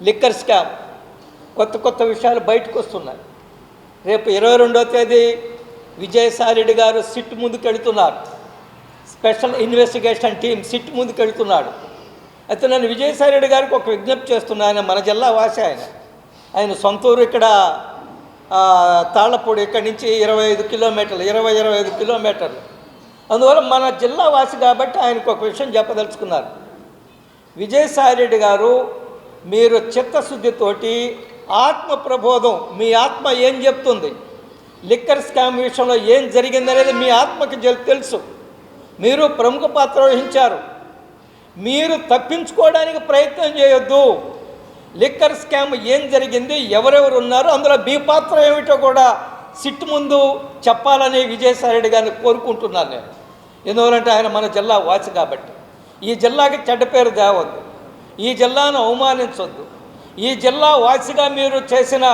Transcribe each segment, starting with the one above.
Liquor scam కొత్త కొత్త విషయాలు బయటకు వస్తున్నాయి. రేపు 22వ తేదీ విజయసాయిరెడ్డి గారు సిట్ ముందుకు వెళుతున్నారు. స్పెషల్ ఇన్వెస్టిగేషన్ టీం సిట్ ముందుకు వెళుతున్నాడు. అయితే నేను విజయసాయిరెడ్డి గారికి ఒక విజ్ఞప్తి చేస్తున్నాను. ఆయన మన జిల్లా వాసి, ఆయన సొంతూరు ఇక్కడ తాళ్ళపూడి, ఇక్కడి నుంచి 25 కిలోమీటర్లు 25 కిలోమీటర్లు. అందువల్ల మన జిల్లా వాసి కాబట్టి ఆయనకు ఒక విషయం చెప్పదలుచుకున్నారు. విజయసాయిరెడ్డి గారు, మీరు చిత్తశుద్ధితోటి ఆత్మ ప్రబోధం, మీ ఆత్మ ఏం చెప్తుంది, లిక్కర్ స్కామ్ విషయంలో ఏం జరిగిందనేది మీ ఆత్మకి తెలుసు. మీరు ప్రముఖ పాత్ర వహించారు. మీరు తప్పించుకోవడానికి ప్రయత్నం చేయొద్దు. లిక్కర్ స్కామ్ ఏం జరిగింది, ఎవరెవరు ఉన్నారు, అందులో మీ పాత్ర ఏమిటో కూడా సిట్ ముందు చెప్పాలని విజయసాయిరెడ్డి గారిని కోరుకుంటున్నాను నేను. ఎందువలంటే ఆయన మన జిల్లా వాసి కాబట్టి. ఈ జిల్లాకి చెడ్డ పేరు తేవద్దు, ఈ జిల్లాను అవమానించొద్దు. ఈ జిల్లా వాసిగా మీరు చేసిన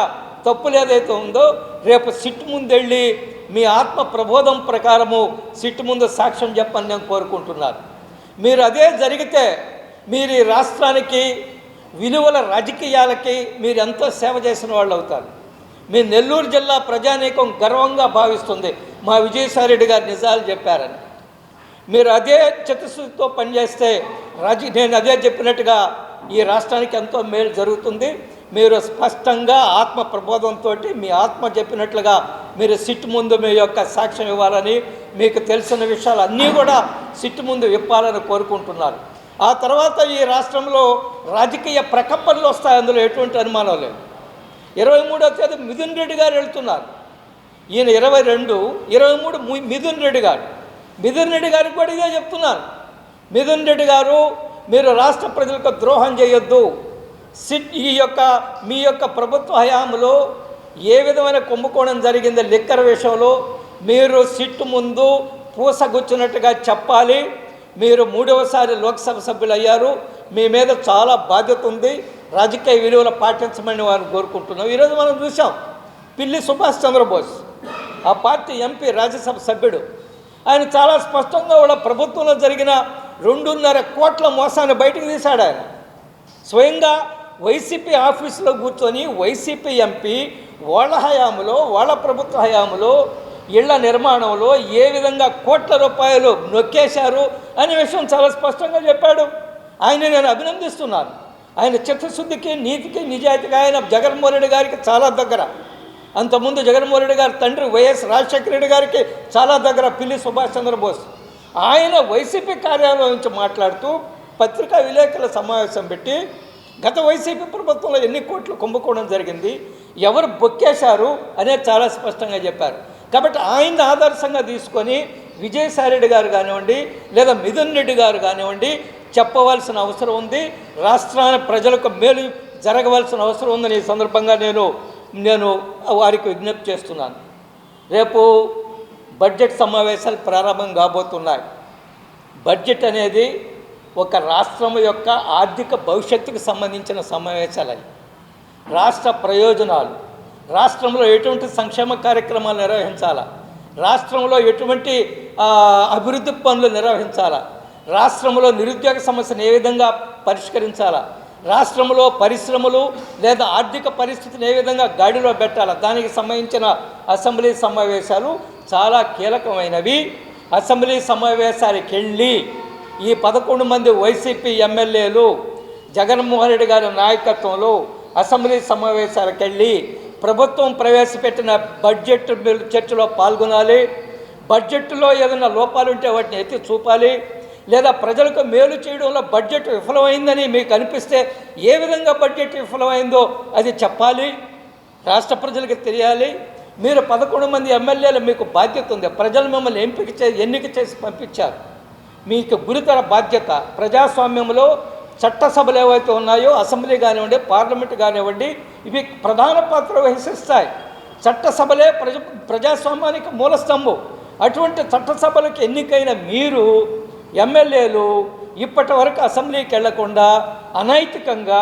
తప్పులు ఏదైతే ఉందో రేపు సిట్ ముందు వెళ్ళి మీ ఆత్మ ప్రబోధం ప్రకారము సిట్ ముందు సాక్ష్యం చెప్పని నేను కోరుకుంటున్నాను. మీరు అదే జరిగితే మీరు ఈ రాష్ట్రానికి, విలువల రాజకీయాలకి మీరు ఎంతో సేవ చేసిన వాళ్ళు అవుతారు. మీ నెల్లూరు జిల్లా ప్రజానీకం గర్వంగా భావిస్తుంది మా విజయసాయిరెడ్డి గారు నిజాలు చెప్పారని. మీరు అదే చిత్తశుద్ధితో పనిచేస్తే నేను అదే చెప్పినట్టుగా ఈ రాష్ట్రానికి ఎంతో మేలు జరుగుతుంది. మీరు స్పష్టంగా ఆత్మ ప్రబోధంతో మీ ఆత్మ చెప్పినట్లుగా మీరు సిట్ ముందు మీ యొక్క సాక్ష్యం ఇవ్వాలని, మీకు తెలిసిన విషయాలు అన్నీ కూడా సిట్ ముందు విప్పాలని కోరుకుంటున్నారు. ఆ తర్వాత ఈ రాష్ట్రంలో రాజకీయ ప్రకంపనలు వస్తాయి, అందులో ఎటువంటి అనుమానం లేదు. 23వ తేదీ మిథున్ రెడ్డి గారు వెళ్తున్నారు. ఈయన 22, 23 మిథున్ రెడ్డి గారికి కూడా ఇదే చెప్తున్నారు. మిథున్ రెడ్డి గారు, మీరు రాష్ట్ర ప్రజలకు ద్రోహం చేయొద్దు. మీ యొక్క ప్రభుత్వ హయాంలో ఏ విధమైన కుంభకోణం జరిగిందో లిక్కర్ విషయంలో మీరు సిట్ ముందు పూసగుచ్చినట్టుగా చెప్పాలి. మీరు 3వసారి లోక్సభ సభ్యులు అయ్యారు, మీ మీద చాలా బాధ్యత ఉంది, రాజకీయ విలువలు పాటించమని వారిని కోరుకుంటున్నాం. ఈరోజు మనం చూసాం, పిల్లి సుభాష్ చంద్రబోస్ ఆ పార్టీ ఎంపీ, రాజ్యసభ సభ్యుడు, ఆయన చాలా స్పష్టంగా కూడా ప్రభుత్వంలో జరిగిన 2.5 కోట్ల మోసాన్ని బయటకు తీశాడు. ఆయన స్వయంగా వైసీపీ ఆఫీసులో కూర్చొని వైసీపీ ఎంపీ వాళ్ళ హయాంలో, వాళ్ళ ప్రభుత్వ హయాంలో ఇళ్ల నిర్మాణంలో ఏ విధంగా కోట్ల రూపాయలు నొక్కేశారు అనే విషయం చాలా స్పష్టంగా చెప్పాడు. ఆయన నేను అభినందిస్తున్నాను. ఆయన చిత్తశుద్ధికి, నీతికి, నిజాయితీగా ఆయన జగన్మోహన్ రెడ్డి గారికి చాలా దగ్గర. అంతకుముందు జగన్మోహన్ రెడ్డి గారి తండ్రి వైఎస్ రాజశేఖర రెడ్డి గారికి చాలా దగ్గర పిల్లి సుభాష్ చంద్రబోస్. ఆయన వైసీపీ కార్యాలయం నుంచి మాట్లాడుతూ పత్రికా విలేకరుల సమావేశం పెట్టి గత వైసీపీ ప్రభుత్వంలో ఎన్ని కోట్లు కుంభకోణం జరిగింది, ఎవరు బొక్కేశారు అనేది చాలా స్పష్టంగా చెప్పారు. కాబట్టి ఆయన్ని ఆదర్శంగా తీసుకొని విజయసాయిరెడ్డి గారు కానివ్వండి, లేదా మిథున్ రెడ్డి గారు కానివ్వండి చెప్పవలసిన అవసరం ఉంది. రాష్ట్రాల ప్రజలకు మేలు జరగవలసిన అవసరం ఉందని ఈ సందర్భంగా నేను వారికి విజ్ఞప్తి చేస్తున్నాను. రేపు బడ్జెట్ సమావేశాలు ప్రారంభం కాబోతున్నాయి. బడ్జెట్ అనేది ఒక రాష్ట్రం యొక్క ఆర్థిక భవిష్యత్తుకు సంబంధించిన సమావేశాలు. రాష్ట్ర ప్రయోజనాలు, రాష్ట్రంలో ఎటువంటి సంక్షేమ కార్యక్రమాలు నిర్వహించాలా, రాష్ట్రంలో ఎటువంటి అభివృద్ధి పనులు నిర్వహించాలా, రాష్ట్రంలో నిరుద్యోగ సమస్యను ఏ విధంగా పరిష్కరించాలా, రాష్ట్రంలో పరిశ్రమలు లేదా ఆర్థిక పరిస్థితిని ఏ విధంగా గాడిలో పెట్టాలా, దానికి సంబంధించిన అసెంబ్లీ సమావేశాలు చాలా కీలకమైనవి. అసెంబ్లీ సమావేశానికి వెళ్ళి ఈ 11 మంది వైసీపీ ఎమ్మెల్యేలు జగన్మోహన్ రెడ్డి గారి నాయకత్వంలో అసెంబ్లీ సమావేశాలకు వెళ్ళి ప్రభుత్వం ప్రవేశపెట్టిన బడ్జెట్ చర్చలో పాల్గొనాలి. బడ్జెట్లో ఏదైనా లోపాలు ఉంటే వాటిని ఎత్తి చూపాలి. లేదా ప్రజలకు మేలు చేయడంలో బడ్జెట్ విఫలమైందని మీకు అనిపిస్తే ఏ విధంగా బడ్జెట్ విఫలమైందో అది చెప్పాలి, రాష్ట్ర ప్రజలకు తెలియాలి. మీరు 11 మంది ఎమ్మెల్యేలు, మీకు బాధ్యత ఉంది. ప్రజలు మిమ్మల్ని ఎన్నిక చేసి పంపించారు, మీకు గురుతర బాధ్యత. ప్రజాస్వామ్యంలో చట్టసభలు ఏవైతే ఉన్నాయో, అసెంబ్లీ కానివ్వండి, పార్లమెంటు కానివ్వండి, ఇవి ప్రధాన పాత్ర వహిస్తాయి. చట్టసభలే ప్రజాస్వామ్యానికి మూలస్తంభం. అటువంటి చట్టసభలకు ఎన్నికైన మీరు ఎమ్మెల్యేలు ఇప్పటి వరకు అసెంబ్లీకి వెళ్లకుండా అనైతికంగా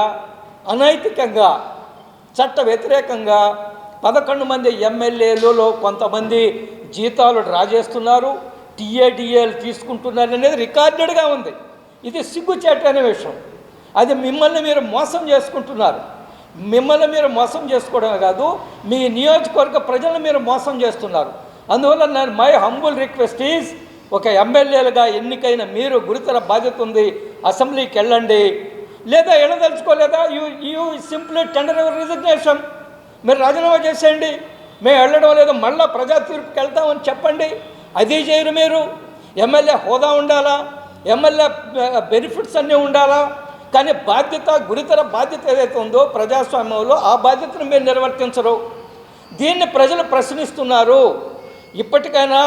చట్ట వ్యతిరేకంగా 11 మంది ఎమ్మెల్యేలలో కొంతమంది జీతాలు డ్రా చేస్తున్నారు, టీఏడిఏలు తీసుకుంటున్నారు అనేది రికార్డెడ్గా ఉంది. ఇది సిగ్గుచేటైన విషయం. అది మిమ్మల్ని మీరు మోసం చేసుకుంటున్నారు. మిమ్మల్ని మీరు మోసం చేసుకోవడమే కాదు, మీ నియోజకవర్గ ప్రజలను మీరు మోసం చేస్తున్నారు. అందువల్ల నేను మై హంబుల్ రిక్వెస్ట్ ఈజ్, ఒక ఎమ్మెల్యేలుగా ఎన్నికైన మీరు గురుతర బాధ్యత ఉంది, అసెంబ్లీకి వెళ్ళండి. లేదా వెళ్ళదలుచుకోలేదా, you simply tender your resignation, మీరు రాజీనామా చేసేయండి. మేము వెళ్ళడం లేదు, మళ్ళీ ప్రజా తీర్పుకి వెళ్తామని చెప్పండి. అది చేయరు మీరు. ఎమ్మెల్యే హోదా ఉండాలా, ఎమ్మెల్యే బెనిఫిట్స్ అన్నీ ఉండాలా, కానీ బాధ్యత, గురుతర బాధ్యత ఏదైతే ఉందో ప్రజాస్వామ్యంలో, ఆ బాధ్యతను మీరు నిర్వర్తించరు. దీన్ని ప్రజలు ప్రశ్నిస్తున్నారు. ఇప్పటికైనా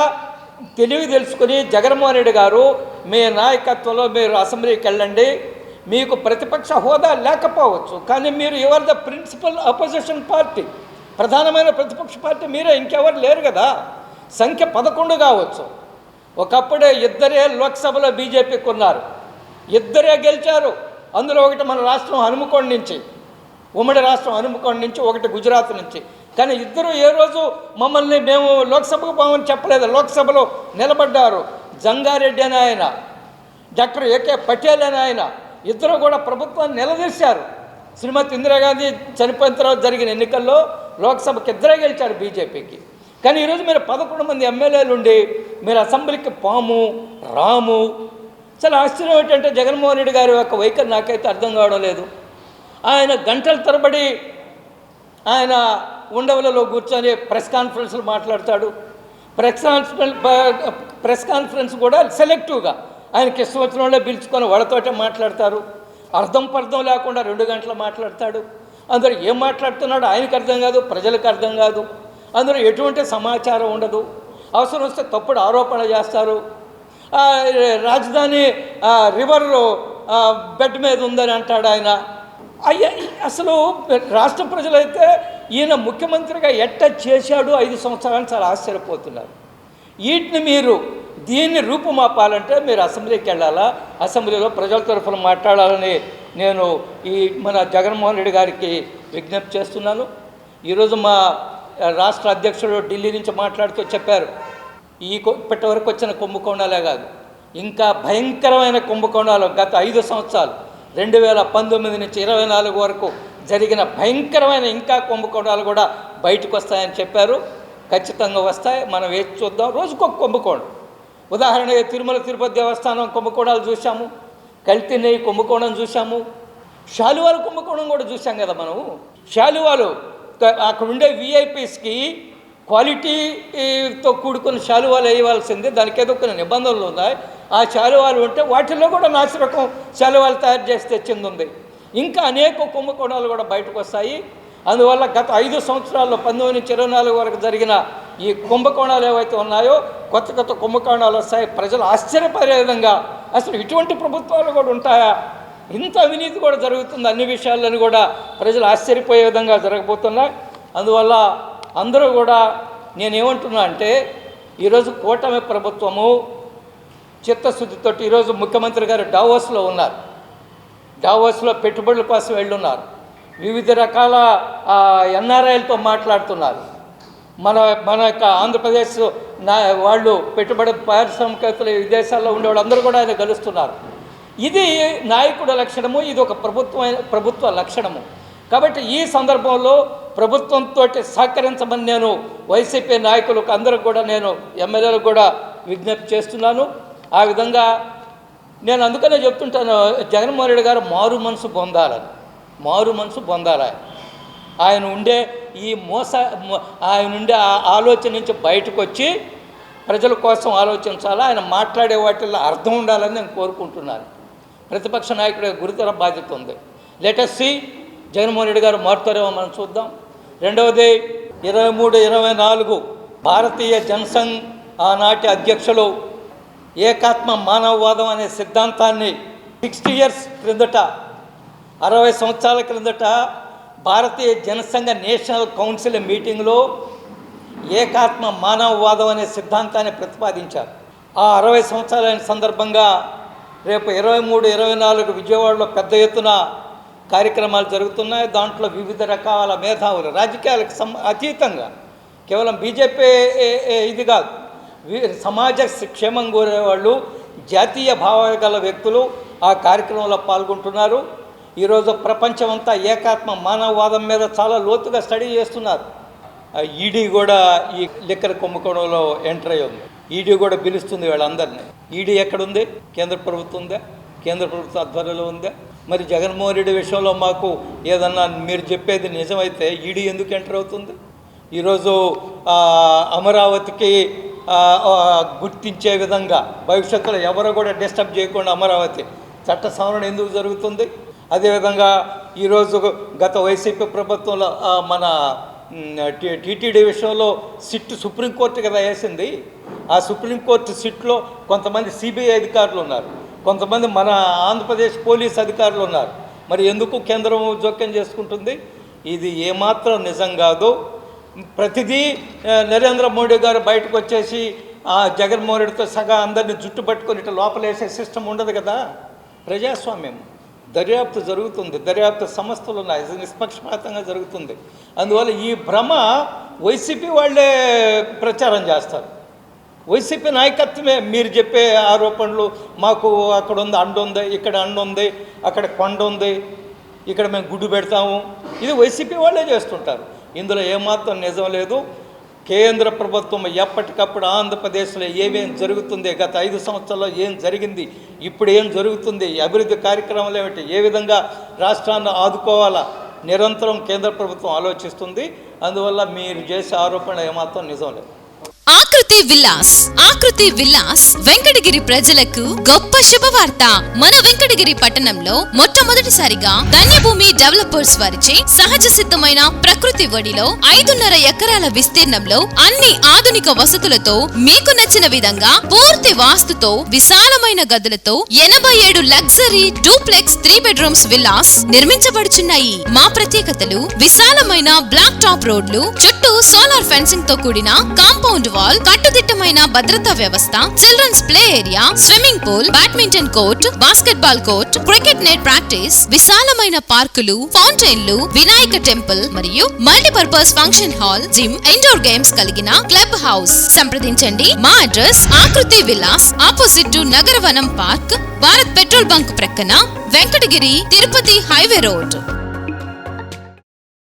తెలివి తెలుసుకుని జగన్మోహన్ రెడ్డి గారు, మీ నాయకత్వంలో మీరు అసెంబ్లీకి వెళ్ళండి. మీకు ప్రతిపక్ష హోదా లేకపోవచ్చు, కానీ మీరు you're the principal opposition party, ప్రధానమైన ప్రతిపక్ష పార్టీ మీరే, ఇంకెవరు లేరు కదా. సంఖ్య 11 కావచ్చు. ఒకప్పుడే ఇద్దరే లోక్సభలో బీజేపీకి ఉన్నారు, ఇద్దరే గెలిచారు. అందులో ఒకటి మన రాష్ట్రం హనుమకొండ నుంచి, ఉమ్మడి రాష్ట్రం హనుమకొండ నుంచి, ఒకటి గుజరాత్ నుంచి. కానీ ఇద్దరు ఏ రోజు మమ్మల్ని మేము లోక్సభకు పోమని చెప్పలేదు. లోక్సభలో నిలబడ్డారు. జంగారెడ్డి అని ఆయన, డాక్టర్ ఏకే పటేల్ అని ఆయన, ఇద్దరు కూడా ప్రభుత్వాన్ని నిలదీశారు. శ్రీమతి ఇందిరాగాంధీ చనిపోయిన తర్వాత జరిగిన ఎన్నికల్లో లోక్సభకి ఇద్దరే గెలిచారు బీజేపీకి. కానీ ఈరోజు మీరు 11 మంది ఎమ్మెల్యేలు ఉండి మీరు అసెంబ్లీకి పాము రాము. చాలా ఆశ్చర్యం ఏంటంటే జగన్మోహన్ రెడ్డి గారి యొక్క వైఖరి నాకైతే అర్థం కావడం లేదు. ఆయన గంటల తరబడి ఆయన ఉండవలలో కూర్చొని ప్రెస్ కాన్ఫరెన్స్లు మాట్లాడతాడు. ప్రెస్ కాన్ఫరెన్స్ కూడా సెలెక్టివ్గా ఆయనకి ఇష్టం వచ్చిన వాళ్ళే పిలుచుకొని వాళ్ళతోటే మాట్లాడతారు. అర్థం పర్థం లేకుండా 2 గంటలు మాట్లాడతాడు. అందరూ ఏం మాట్లాడుతున్నాడో ఆయనకు అర్థం కాదు, ప్రజలకు అర్థం కాదు. అందులో ఎటువంటి సమాచారం ఉండదు. అవసరం వస్తే తప్పుడు ఆరోపణ చేస్తారు. రాజధాని రివర్ బెడ్ మీద ఉందని అంటాడు ఆయన. అయ్యా, అసలు రాష్ట్ర ప్రజలైతే ఈయన ముఖ్యమంత్రిగా ఎట్ట చేశాడు 5 సంవత్సరాలు చాలా ఆశ్చర్యపోతున్నారు. వీటిని మీరు దీన్ని రూపుమాపాలంటే మీరు అసెంబ్లీకి వెళ్ళాలా, అసెంబ్లీలో ప్రజల తరఫున మాట్లాడాలని నేను మన జగన్మోహన్ రెడ్డి గారికి విజ్ఞప్తి చేస్తున్నాను. ఈరోజు మా రాష్ట్ర అధ్యక్షుడు ఢిల్లీ నుంచి మాట్లాడుతూ చెప్పారు, ఇప్పటి వరకు వచ్చిన కుంభకోణాలే కాదు, ఇంకా భయంకరమైన కుంభకోణాలు గత 5 సంవత్సరాలు 2019 నుంచి 24 వరకు జరిగిన భయంకరమైన ఇంకా కుంభకోణాలు కూడా బయటకు వస్తాయని చెప్పారు. ఖచ్చితంగా వస్తాయి. మనం వేచి చూద్దాం. రోజుకొక కుంభకోణం. ఉదాహరణగా తిరుమల తిరుపతి దేవస్థానం కుంభకోణాలు చూసాము, కల్తీ నెయ్యి కుంభకోణం చూసాము, శాలువాలు కుంభకోణం కూడా చూసాం కదా మనం. శాలువాలు అక్కడ ఉండే విఐపీస్కి క్వాలిటీతో కూడుకున్న శాలువాలు వేయవలసింది, దానికి ఏదో కొన్ని నిబంధనలు ఉన్నాయి. ఆ శాలువాలు ఉంటే వాటిల్లో కూడా నాసిరకం శాలువాలు తయారు చేసి తెచ్చింది ఉంది. ఇంకా అనేక కుంభకోణాలు కూడా బయటకు వస్తాయి. అందువల్ల గత 5 సంవత్సరాల్లో 19 నుంచి 24 వరకు జరిగిన ఈ కుంభకోణాలు ఏవైతే ఉన్నాయో కొత్త కొత్త కుంభకోణాలు వస్తాయి. ప్రజలు ఆశ్చర్యపడే విధంగా అసలు ఇటువంటి ప్రభుత్వాలు కూడా ఉంటాయా, ఇంత అవినీతి కూడా జరుగుతుంది, అన్ని విషయాలను కూడా ప్రజలు ఆశ్చర్యపోయే విధంగా జరగబోతున్నాయి. అందువల్ల అందరూ కూడా నేనేమంటున్నా అంటే ఈరోజు కూటమి ప్రభుత్వము చిత్తశుద్ధితో ఈరోజు ముఖ్యమంత్రి గారు డావోస్లో ఉన్నారు. డావోస్లో పెట్టుబడుల కోసం వెళ్ళున్నారు. వివిధ రకాల ఎన్ఆర్ఐలతో మాట్లాడుతున్నారు. మన యొక్క ఆంధ్రప్రదేశ్ వాళ్ళు పెట్టుబడి పారిశ్రామికవేత్తలు విదేశాల్లో ఉండే వాళ్ళందరూ కూడా ఆయన కలుస్తున్నారు. ఇది నాయకుడి లక్షణము, ఇది ఒక ప్రభుత్వ లక్షణము. కాబట్టి ఈ సందర్భంలో ప్రభుత్వంతో సహకరించమని నేను వైసీపీ నాయకులకు అందరికి కూడా నేను ఎమ్మెల్యేలకు కూడా విజ్ఞప్తి చేస్తున్నాను. ఆ విధంగా నేను అందుకనే చెప్తుంటాను, జగన్మోహన్ రెడ్డి గారు మారు మనసు పొందాలి. ఆయన ఉండే ఆయన ఉండే ఆలోచన నుంచి బయటకు వచ్చి ప్రజల కోసం ఆలోచించాలా. ఆయన మాట్లాడే వాటిల్లో అర్థం ఉండాలని నేను కోరుకుంటున్నాను. ప్రతిపక్ష నాయకుడి గురుతర బాధ్యత ఉంది. లెటస్ సీ జగన్మోహన్ రెడ్డి గారు మారుతారేమో మనం చూద్దాం. రెండవది 23-24 భారతీయ జనసంఘ్ ఆనాటి అధ్యక్షులు ఏకాత్మ మానవవాదం అనే సిద్ధాంతాన్ని 60 years క్రిందట, 60 సంవత్సరాల క్రిందట భారతీయ జనసంఘ నేషనల్ కౌన్సిల్ మీటింగ్లో ఏకాత్మ మానవవాదం అనే సిద్ధాంతాన్ని ప్రతిపాదించారు. ఆ 60 సంవత్సరాల సందర్భంగా రేపు 23-24 విజయవాడలో పెద్ద ఎత్తున కార్యక్రమాలు జరుగుతున్నాయి. దాంట్లో వివిధ రకాల మేధావులు, రాజకీయాలకు అతీతంగా కేవలం బీజేపీ ఇది కాదు, సమాజ క్షేమం కోరేవాళ్ళు, జాతీయ భావాలు గల వ్యక్తులు ఆ కార్యక్రమంలో పాల్గొంటున్నారు. ఈరోజు ప్రపంచం అంతా ఏకాత్మ మానవవాదం మీద చాలా లోతుగా స్టడీ చేస్తున్నారు. ఈడీ కూడా ఈ లిక్కర్ కుంభకోణంలో ఎంటర్ అయ్యి ఉంది. ఈడీ కూడా పిలుస్తుంది వీళ్ళందరినీ. ఈడీ ఎక్కడుంది? కేంద్ర ప్రభుత్వం ఉందా? కేంద్ర ప్రభుత్వ ఆధ్వర్యంలో ఉందా? మరి జగన్మోహన్ రెడ్డి విషయంలో మాకు ఏదన్నా మీరు చెప్పేది నిజమైతే ఈడీ ఎందుకు ఎంటర్ అవుతుంది? ఈరోజు అమరావతికి గుర్తించే విధంగా భవిష్యత్తులో ఎవరు కూడా డిస్టర్బ్ చేయకుండా అమరావతి చట్ట సవరణ ఎందుకు జరుగుతుంది? అదేవిధంగా ఈరోజు గత వైసీపీ ప్రభుత్వంలో మన టీటీడీ విషయంలో సిట్ సుప్రీంకోర్టు కదా వేసింది. ఆ సుప్రీంకోర్టు సిట్లో కొంతమంది సిబిఐ అధికారులు ఉన్నారు, కొంతమంది మన ఆంధ్రప్రదేశ్ పోలీస్ అధికారులు ఉన్నారు. మరి ఎందుకు కేంద్రం జోక్యం చేసుకుంటుంది? ఇది ఏమాత్రం నిజం కాదు. ప్రతిదీ నరేంద్ర మోడీ గారు బయటకు వచ్చేసి జగన్మోహన్ రెడ్డితో సగా అందరినీ జుట్టు పట్టుకొని ఇట్లా లోపలేసే సిస్టమ్ ఉండదు కదా. ప్రజాస్వామ్యం, దర్యాప్తు జరుగుతుంది, దర్యాప్తు సంస్థలు ఉన్నాయి, నిష్పక్షపాతంగా జరుగుతుంది. అందువల్ల ఈ భ్రమ వైసీపీ వాళ్ళే ప్రచారం చేస్తారు. వైసీపీ నాయకత్వమే మీరు చెప్పే ఆరోపణలు, మాకు అక్కడ ఉంది అండ ఉంది, ఇక్కడ అండ ఉంది, అక్కడ కొండ ఉంది, ఇక్కడ మేము గుడ్డు పెడతాము, ఇది వైసీపీ వాళ్ళే చేస్తుంటారు. ఇందులో ఏమాత్రం నిజం లేదు. కేంద్ర ప్రభుత్వం ఎప్పటికప్పుడు ఆంధ్రప్రదేశ్లో ఏమేం జరుగుతుంది, గత 5 సంవత్సరాల్లో ఏం జరిగింది, ఇప్పుడు ఏం జరుగుతుంది, అభివృద్ధి కార్యక్రమాలు ఏమిటి, ఏ విధంగా రాష్ట్రాన్ని ఆదుకోవాలా నిరంతరం కేంద్ర ప్రభుత్వం ఆలోచిస్తుంది. అందువల్ల మీరు చేసే ఆరోపణ ఏమాత్రం నిజం లేదు. ఆకృతి విల్లాస్ వెంకటగిరి ప్రజలకు గొప్ప శుభవార్త. మన వెంకటగిరి పట్టణంలో మొట్టమొదటిసారిగా ధన్యభూమి డెవలపర్స్ వారిచే సహజ సిద్ధమైన ప్రకృతి ఒడిలో 5.5 ఎకరాల విస్తీర్ణంలో అన్ని ఆధునిక వసతులతో మీకు నచ్చిన విధంగా పూర్తి వాస్తుతో విశాలమైన గదులతో 87 లగ్జరీ డూప్లెక్స్ 3 బెడ్రూమ్స్ విల్లాస్ నిర్మించబడుచున్నాయి. మా ప్రత్యేకతలు విశాలమైన బ్లాక్ టాప్ రోడ్లు, చుట్టూ సోలార్ ఫెన్సింగ్ తో కూడిన కాంపౌండ్ వాల్, కట్టుదిట్టమైన భద్రతా వ్యవస్థ, children's play area, swimming pool, badminton court, basketball court, cricket net practice, విశాలమైన పార్కులు, ఫౌంటైన్లు, వినాయక టెంపుల్ మరియు multipurpose function hall, gym, indoor games కలిగిన క్లబ్ హౌస్. సంప్రదించండి. మా address Akruti Vilas, opposite to Nagaravanam park, Bharat petrol bunk ప్రక్కన, వెంకటగిరి తిరుపతి హైవే రోడ్.